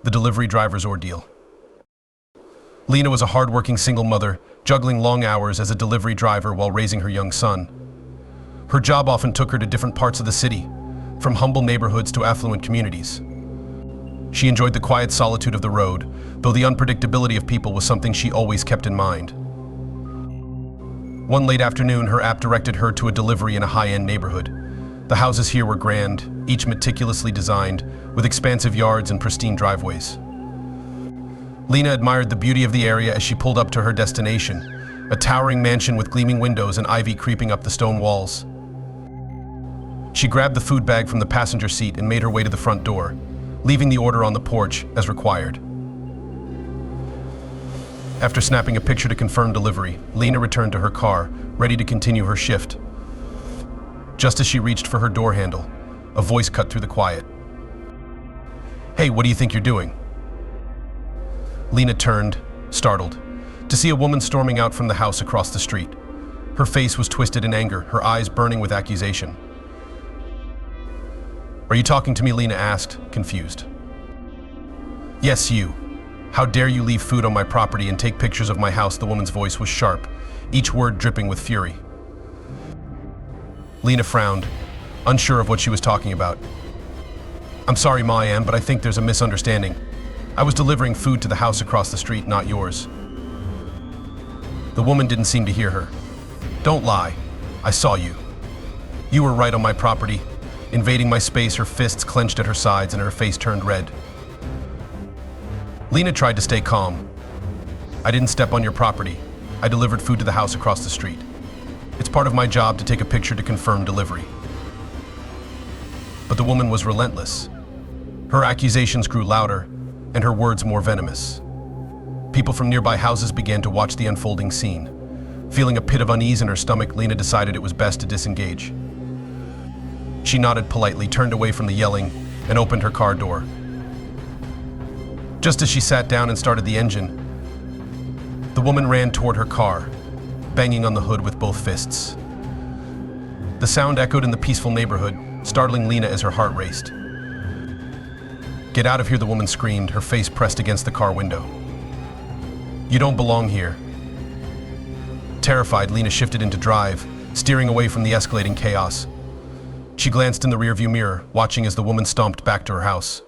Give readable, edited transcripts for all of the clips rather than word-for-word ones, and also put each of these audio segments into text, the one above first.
The delivery driver's ordeal. Lena was a hard-working single mother, juggling long hours as a delivery driver while raising her young son. Her job often took her to different parts of the city, from humble neighborhoods to affluent communities. She enjoyed the quiet solitude of the road, though the unpredictability of people was something she always kept in mind. One late afternoon, her app directed her to a delivery in a high-end neighborhood. The houses here were grand, each meticulously designed, with expansive yards and pristine driveways. Lena admired the beauty of the area as she pulled up to her destination, a towering mansion with gleaming windows and ivy creeping up the stone walls. She grabbed the food bag from the passenger seat and made her way to the front door, leaving the order on the porch as required. After snapping a picture to confirm delivery, Lena returned to her car, ready to continue her shift. Just as she reached for her door handle, a voice cut through the quiet. "Hey, what do you think you're doing?" Lena turned, startled, to see a woman storming out from the house across the street. Her face was twisted in anger, her eyes burning with accusation. "Are you talking to me?" Lena asked, confused. "Yes, you. How dare you leave food on my property and take pictures of my house?" The woman's voice was sharp, each word dripping with fury. Lena frowned, unsure of what she was talking about. "I'm sorry, Ma, I am, but I think there's a misunderstanding. I was delivering food to the house across the street, not yours." The woman didn't seem to hear her. "Don't lie. I saw you. You were right on my property, invading my space." Her fists clenched at her sides and her face turned red. Lena tried to stay calm. "I didn't step on your property. I delivered food to the house across the street. It's part of my job to take a picture to confirm delivery." But the woman was relentless. Her accusations grew louder, and her words more venomous. People from nearby houses began to watch the unfolding scene. Feeling a pit of unease in her stomach, Lena decided it was best to disengage. She nodded politely, turned away from the yelling, and opened her car door. Just as she sat down and started the engine, the woman ran toward her car, banging on the hood with both fists. The sound echoed in the peaceful neighborhood, startling Lena as her heart raced. "Get out of here," the woman screamed, her face pressed against the car window. "You don't belong here." Terrified, Lena shifted into drive, steering away from the escalating chaos. She glanced in the rearview mirror, watching as the woman stomped back to her house.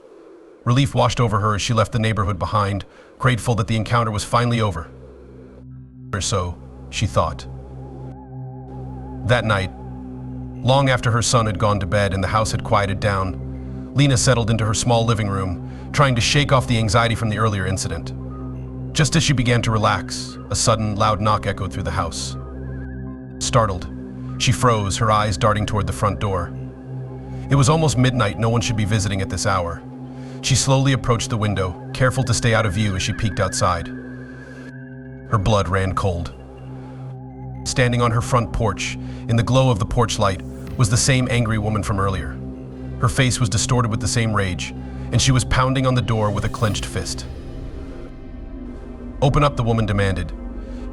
Relief washed over her as she left the neighborhood behind, grateful that the encounter was finally over. Or so, she thought. That night, long after her son had gone to bed and the house had quieted down, Lena settled into her small living room, trying to shake off the anxiety from the earlier incident. Just as she began to relax, a sudden, loud knock echoed through the house. Startled, she froze, her eyes darting toward the front door. It was almost midnight, no one should be visiting at this hour. She slowly approached the window, careful to stay out of view as she peeked outside. Her blood ran cold. Standing on her front porch, in the glow of the porch light, was the same angry woman from earlier. Her face was distorted with the same rage, and she was pounding on the door with a clenched fist. "Open up," the woman demanded.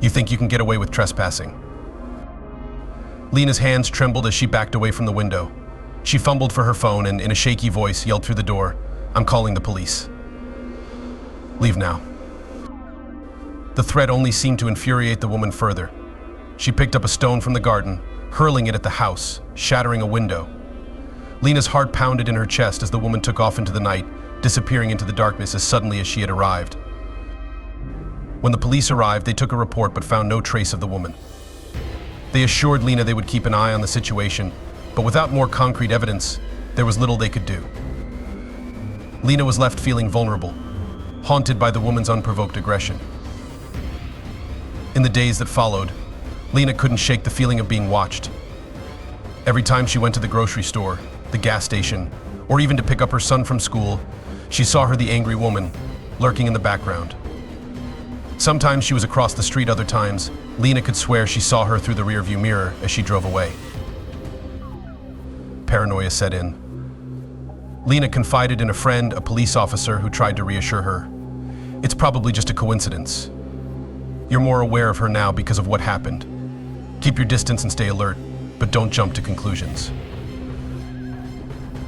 "You think you can get away with trespassing?" Lena's hands trembled as she backed away from the window. She fumbled for her phone and, in a shaky voice, yelled through the door, "I'm calling the police." "Leave now." The threat only seemed to infuriate the woman further. She picked up a stone from the garden, hurling it at the house, shattering a window. Lena's heart pounded in her chest as the woman took off into the night, disappearing into the darkness as suddenly as she had arrived. When the police arrived, they took a report but found no trace of the woman. They assured Lena they would keep an eye on the situation, but without more concrete evidence, there was little they could do. Lena was left feeling vulnerable, haunted by the woman's unprovoked aggression. In the days that followed, Lena couldn't shake the feeling of being watched. Every time she went to the grocery store, the gas station, or even to pick up her son from school, she saw her, the angry woman, lurking in the background. Sometimes she was across the street, other times, Lena could swear she saw her through the rearview mirror as she drove away. Paranoia set in. Lena confided in a friend, a police officer, who tried to reassure her. "It's probably just a coincidence. You're more aware of her now because of what happened. Keep your distance and stay alert, but don't jump to conclusions."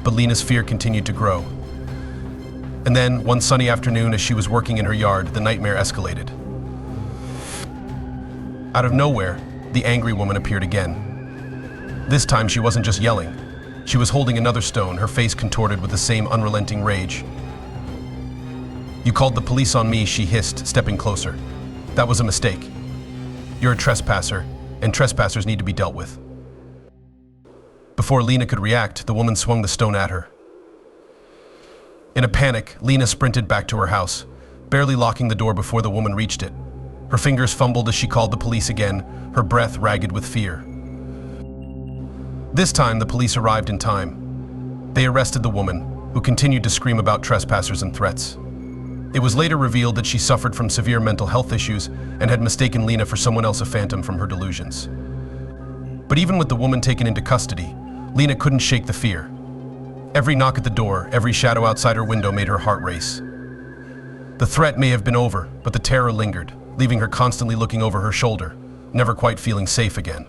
But Lena's fear continued to grow. And then, one sunny afternoon as she was working in her yard, the nightmare escalated. Out of nowhere, the angry woman appeared again. This time she wasn't just yelling. She was holding another stone, her face contorted with the same unrelenting rage. "You called the police on me," she hissed, stepping closer. "That was a mistake. You're a trespasser, and trespassers need to be dealt with." Before Lena could react, the woman swung the stone at her. In a panic, Lena sprinted back to her house, barely locking the door before the woman reached it. Her fingers fumbled as she called the police again, her breath ragged with fear. This time, the police arrived in time. They arrested the woman, who continued to scream about trespassers and threats. It was later revealed that she suffered from severe mental health issues and had mistaken Lena for someone else, a phantom from her delusions. But even with the woman taken into custody, Lena couldn't shake the fear. Every knock at the door, every shadow outside her window made her heart race. The threat may have been over, but the terror lingered, leaving her constantly looking over her shoulder, never quite feeling safe again.